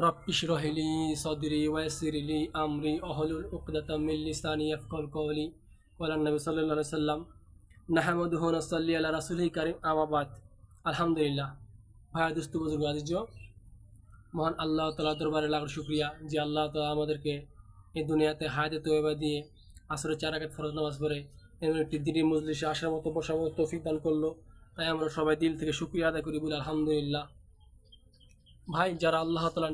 রব্বি ইশরাহ লি সাদরি ওয়া ইয়াসসির লি আমরি ওয়াহলুল উকদাতাম মিন লিসানি ইয়াফকাহু কওলি। ক্বালা নবী সাল্লাল্লাহু আলাইহি ওয়াসাল্লাম নাহমাদুহু ওয়া নুসাল্লি আলা রাসূলিল কারীম আম্মা বাদ। আলহামদুলিল্লাহ। ভাই দোস্ত বুজুর্গ আজিজ, মহান আল্লাহ তাআলার দরবারে লাখ শুকরিয়া যে আল্লাহ তাআলা আমাদেরকে এই দুনিয়াতে হায়াতে তয়্যবা দিয়ে আসরের 4 রাকাত ফরজ নামাজ পড়ে এমন একটি দিনের মজলিসে আসার মতো বসার মতো তৌফিক দান করলো। তাই আমরা সবাই দিল থেকে শুকরিয়া আদায় করি, বলি আলহামদুলিল্লাহ। ভাই, যারা আল্লাহ তাআলার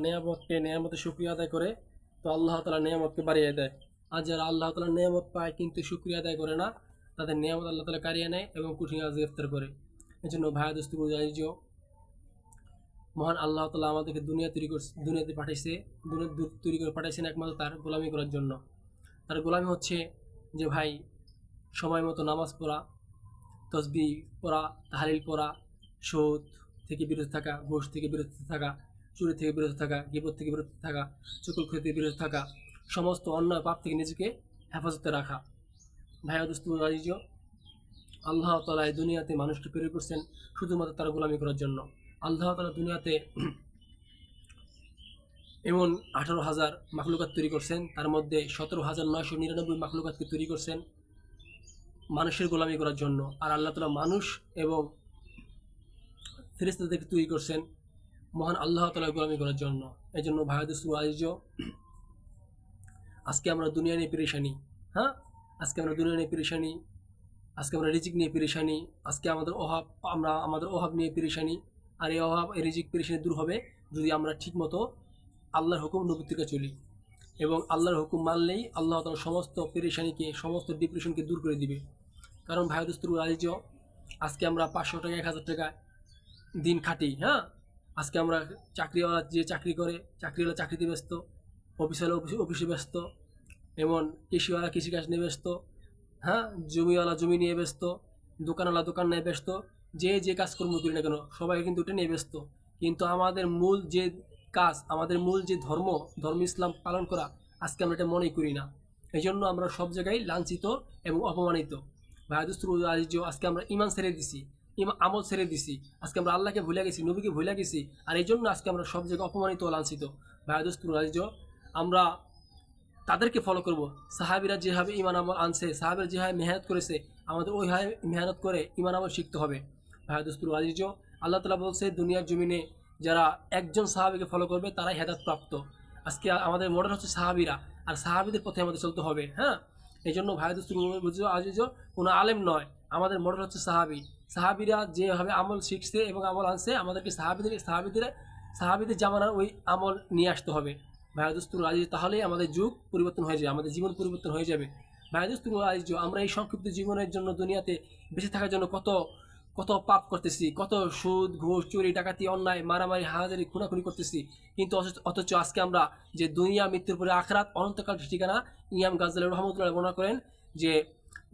নেয়ামতের শুকরিয়া আদায় করে তো আল্লাহ তাআলা নেয়ামতকে বাড়িয়ে দেয়, আর যারা আল্লাহ তাআলার নেয়ামত পায় কিন্তু শুকরিয়া আদায় করে না, তাদের নেয়ামত আল্লাহ তাআলা কারিয়ে নেয় এবং কঠিন আযাবে গ্রেফতার করে। এজন্য ভাই দোস্ত বুঝাইজ, মহান আল্লাহ তাআলা আমাদেরকে দুনিয়াতে পাঠাইছে, দুনিয়া তৈরি করে পাঠাইছেন একমাত্র তার গোলামি করার জন্য। তার গোলামি হচ্ছে যে ভাই, সময় মতো নামাজ পড়া, তসবিহ পড়া, তাহলিল পড়া, সুদ থেকে বিরত থাকা, ঘুষ থেকে বিরত থাকা, চুরি থেকে বিরত থাকা, গীবত থেকে বিরত থাকা, চুগলখড়ি থেকে বিরত থাকা, সমস্ত অন্যায় পাপ থেকে নিজেকে হেফাজতে রাখা। ভাইয়া দোস্ত আজিজ, আল্লাহ তাআলা এই দুনিয়াতে মানুষকে প্রেরণ করছেন শুধুমাত্র তার গোলামি করার জন্য। আল্লাহ তাআলা দুনিয়াতে এমন 18,000 মাখলুকাত তৈরি করছেন, তার মধ্যে 17,999 মাখলুকাতকে তৈরি করছেন মানুষের গোলামি করার জন্য। আর আল্লাহ তাআলা মানুষ এবং ফেরেশতাদেরকে তৈরি করছেন মহান আল্লাহ তাআলার গোলামি করার জন্য। এই জন্য ভাই দোস্ত আজিজ, আজকে আমরা দুনিয়া নিয়ে পেরেশানি, হ্যাঁ, আজকে আমরা দুনিয়া নিয়ে পেরেশানি, আজকে আমরা রিজিক নিয়ে পেরেশানি, আজকে আমাদের অভাব, আমরা আমাদের অভাব নিয়ে পেরেশানি। আর এই অভাব, এই রিজিক পেরেশানি দূর হবে যদি আমরা ঠিকমতো আল্লাহর হুকুম নবীর থেকে চলি, এবং আল্লাহর হুকুম মানলেই আল্লাহ তাআলা সমস্ত পেরেশানিকে, সমস্ত ডিপ্রেশনকে দূর করে দিবে। কারণ ভাই দোস্ত আজিজ, আজকে আমরা 500 টাকা 1,000 টাকা দিন খাটি, হ্যাঁ, আজকে আমরা চাকরিওয়ালা যে চাকরি করে, চাকরিওয়ালা চাকরিতে ব্যস্ত, অফিসওয়ালা অফিসে ব্যস্ত, এমন কৃষিওয়ালা কৃষিকাজ নিয়ে ব্যস্ত, হ্যাঁ, জমিওয়ালা জমি নিয়ে ব্যস্ত, দোকানওয়ালা দোকান নিয়ে ব্যস্ত, যে কাজকর্ম করি না কেন সবাই কিন্তু এটা নিয়ে ব্যস্ত। কিন্তু আমাদের মূল যে কাজ, আমাদের মূল যে ধর্ম ইসলাম পালন করা, আজকে আমরা এটা মনেই করি না। এই জন্য আমরা সব জায়গায় লাঞ্ছিত এবং অপমানিত। ভাই দোস্ত আজিজ, আজকে আমরা ইমান ছেড়ে দিছি, আমল ছেড়ে দিছি, আজকে আমরা আল্লাহকে ভুলে গেছি, নবীকে ভুলে গেছি, আর এই জন্য আজকে আমরা সব জায়গায় অপমানিত ও লাঞ্ছিত। ভাই দোস্ত আজিজ, আমরা তাদেরকে ফলো করব। সাহাবিরা যেভাবে ইমান আমল আনছে, সাহাবিরা যেভাবে মেহনত করেছে, আমাদের ওইভাবে মেহনত করে ইমান আমল শিখতে হবে। ভাই দোস্ত আজিজ, আল্লাহ তাআলা বলছে দুনিয়ার জমিনে যারা একজন সাহাবিকে ফলো করবে তারাই হেদায়েত প্রাপ্ত। আজকে আমাদের মডেল হচ্ছে সাহাবিরা, আর সাহাবিদের পথে আমাদের চলতে হবে, হ্যাঁ। এই জন্য ভাই দোস্ত আজিজ, কোনো আলেম নয়, আমাদের মডেল হচ্ছে সাহাবি। সাহাবিরা যেভাবে আমল শিখছে এবং আমল আনছে, আমাদেরকে সাহাবিদের জামানার ওই আমল নিয়ে আসতে হবে। ভাই দোস্ত আজিজ, তাহলেই আমাদের যুগ পরিবর্তন হয়ে যাবে, আমাদের জীবন পরিবর্তন হয়ে যাবে। ভাই দোস্ত আজিজ, আমরা এই সংক্ষিপ্ত জীবনের জন্য দুনিয়াতে বেঁচে থাকার জন্য কত কত পাপ করতেছি, কত সুদ ঘুষ চুরি ডাকাতি অন্যায় মারামারি হাজারি খুনাখুনি করতেছি, কিন্তু অথচ আজকে আমরা যে দুনিয়া মৃত্যুর পরে আখরাত অনন্তকাল ঠিকানা, ইমাম গাজ্জালী রহমতুল্লাহ বর্ণনা করেন যে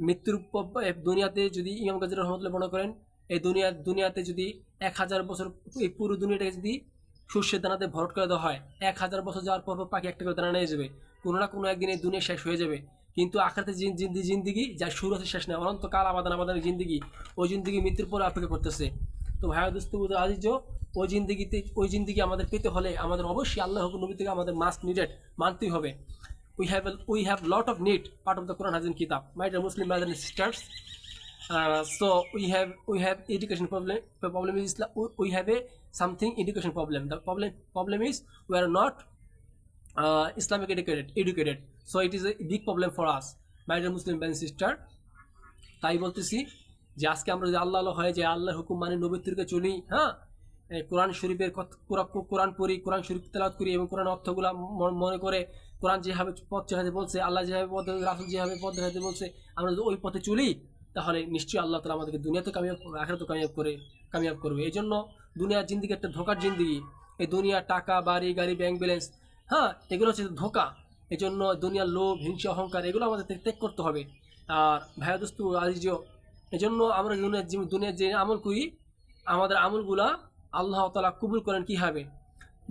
মৃত্যুর দুনিয়াতে যদি ইমাম গাজ্জালী রহমতুল্লাহ বর্ণনা করেন এই দুনিয়াতে যদি 1,000 বছর এই পুরো দুনিয়াটাকে যদি শস্যের দানাতে ভরট করে দেওয়া হয়, 1,000 বছর যাওয়ার পর পাখি একটা করে দানা নিয়ে যাবে, কোনো না কোনো একদিন এই দুনিয়া শেষ হয়ে যাবে। কিন্তু আখরাতে জিন্দিগি যার শুরু আছে শেষ নেই, অনন্তকাল আমাদের জিন্দিগি, ওই জিন্দিগি মৃত্যুর পরে অপেক্ষা করতেছে। তো ভাইয়া দোস্ত আজিজ, ওই জিন্দিগি আমাদের পেতে হলে আমাদের অবশ্যই আল্লাহ হুকুম নবী থেকে আমাদের মাস্ট নিডেড মানতেই হবে। We have lot of need part of the Quran Hazim Kitab. My dear Muslim brothers and sisters, so we have education problem. The problem is we have a something education problem. The problem is we are not Islamic educated. So it is a big problem for us, my dear Muslim brothers and sisters. তাই বলতেছি যে আজকে আমরা যদি আল্লাহ হয়, যে আল্লাহর হুকুম মানে নবীর তরিকায় চলি, হ্যাঁ, কোরআন শরীফের কোরআন পড়ি, কোরআন শরীফ তেলাওয়াত করি এবং কোরআন অর্থগুলো মনে করে কোরআন যেভাবে পথ দেখাতে বলছে, আল্লাহ যেভাবে পথ, রাসূল যেভাবে পথ দেখাতে বলছে, আমরা যদি ওই পথে চলি তাহলে নিশ্চয়ই আল্লাহ তাআলা আমাদেরকে দুনিয়াতে কামিয়াব করবে, আখিরাতেও কামিয়াব করবে। এই জন্য দুনিয়ার জিন্দিগি একটা ধোকার জিন্দিগি। এই দুনিয়া টাকা বাড়ি গাড়ি ব্যাংক ব্যালেন্স, হ্যাঁ, এগুলো হচ্ছে ধোকা। এই জন্য দুনিয়ার লোভ হিংসা অহংকার এগুলো আমাদের ত্যাগ করতে হবে। আর ভাইয়া দোস্ত আজিজ, এই জন্য আমরা দুনিয়ার যে আমল করি, আমাদের আমলগুলা আল্লাহ তাআলা কবুল করেন কীভাবে?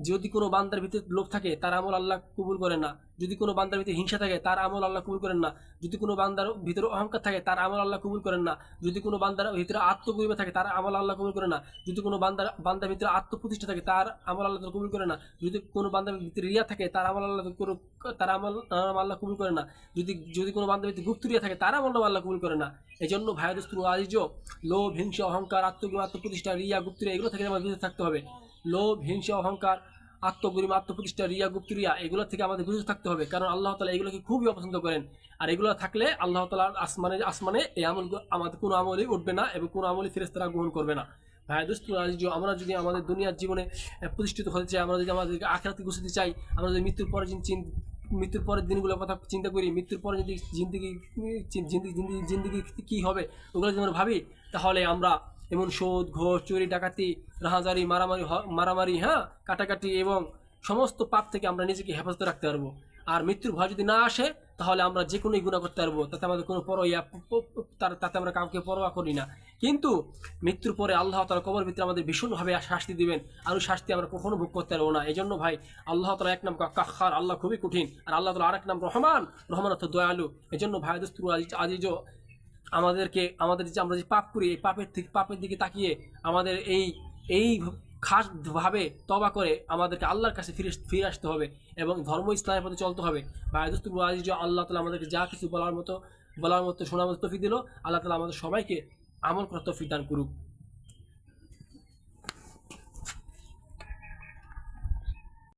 যদি কোনো বান্দার ভিতরে লোভ থাকে তার আমল আল্লাহ কবুল করেন না। যদি কোনো বান্দার ভিতরে হিংসা থাকে তার আমল আল্লাহ কবুল করেন না। যদি কোনো বান্দার ভিতরে অহংকার থাকে তার আমল আল্লাহ কবুল করেন না। যদি কোনো বান্দার ভিতরে আত্মগরিমা থাকে তার আমল আল্লাহ কবুল করেন না। যদি কোনো বান্দার ভিতরে আত্মপ্রতিষ্ঠা থাকে তার আমল আল্লাহ কবুল করে না। যদি কোনো বান্দার ভিতরে রিয়া থাকে তার আমল আল্লাহ কবুল করে না। যদি কোনো বান্দার ভিতরে গুপ্ত রিয়া থাকে তার আমল আল্লাহ কবুল করে না। এই জন্য ভাই দোস্ত আজিজ, লোভ, হিংসা, অহংকার, আত্মগরিমা, আত্মপ্রতিষ্ঠা, রিয়া, গুপ্ত রিয়া এগুলো থেকে আমাদের বিরত থাকতে হবে। লোভ, হিংসা, অহংকার, আত্মগরিমা, আত্মপ্রতিষ্ঠা, রিয়া, গুপ্ত রিয়া এগুলো থেকে আমাদের বিরত থাকতে হবে, কারণ আল্লাহ তাআলা এগুলোকে খুবই অপছন্দ করেন। আর এগুলো থাকলে আল্লাহ তাআলার আসমানে এই আমল আমাদের কোনো আমলই উঠবে না এবং কোনো আমলই ফেরেশতারা গ্রহণ করবে না। ভাই দোস্ত আজিজ, আমরা যদি আমাদের দুনিয়ার জীবনে প্রতিষ্ঠিত হতে চাই, আমরা যদি আমাদেরকে আখিরাতে গুছাতে চাই, আমরা যদি মৃত্যুর পরের দিনগুলোর কথা চিন্তা করি, মৃত্যুর পরে যদি জিন্দিগি কী হবে ওগুলো যদি আমরা ভাবি, তাহলে আমরা এমন সুদ, ঘোষ, চুরি, ডাকাতি, রাহাজারি, মারামারি, হ্যাঁ, কাটাকাটি এবং সমস্ত পাপ থেকে আমরা নিজেকে হেফাজতে রাখতে পারবো। আর মৃত্যুর ভয় যদি না আসে তাহলে আমরা যে কোনোই গুনাহ করতে পারবো, তাতে আমাদের কোনো তাতে আমরা কাউকে পরোয়া করি না। কিন্তু মৃত্যুর পরে আল্লাহ তাআলা কবর ভিতরে আমাদের ভীষণভাবে শাস্তি দিবেন, আর ওই শাস্তি আমরা কখনো ভোগ করতে পারবো না। এই জন্য ভাই, আল্লাহ তাআলা এক নাম কাহ্হার, আল্লাহ খুবই কঠিন, আর আল্লাহ তাআলা আরেক নাম রহমান, রহমান অর্থ দয়ালু। এই জন্য ভাই দোস্ত আজিজ, আমাদের যে আমরা যে পাপ করি, এই পাপের দিকে তাকিয়ে আমাদের এই খাস ভাবে তওবা করে আমাদেরকে আল্লাহর কাছে ফিরে আসতে হবে এবং ধর্ম ইসলামের পথে চলতে হবে। ভাই দোস্ত আজিজ, আল্লাহ তাআলা আমাদেরকে যা কিছু বলার মতো শোনার মতো তৌফিক দিল, আল্লাহ তাআলা আমাদের সবাইকে আমল করার তৌফিক দান করুক।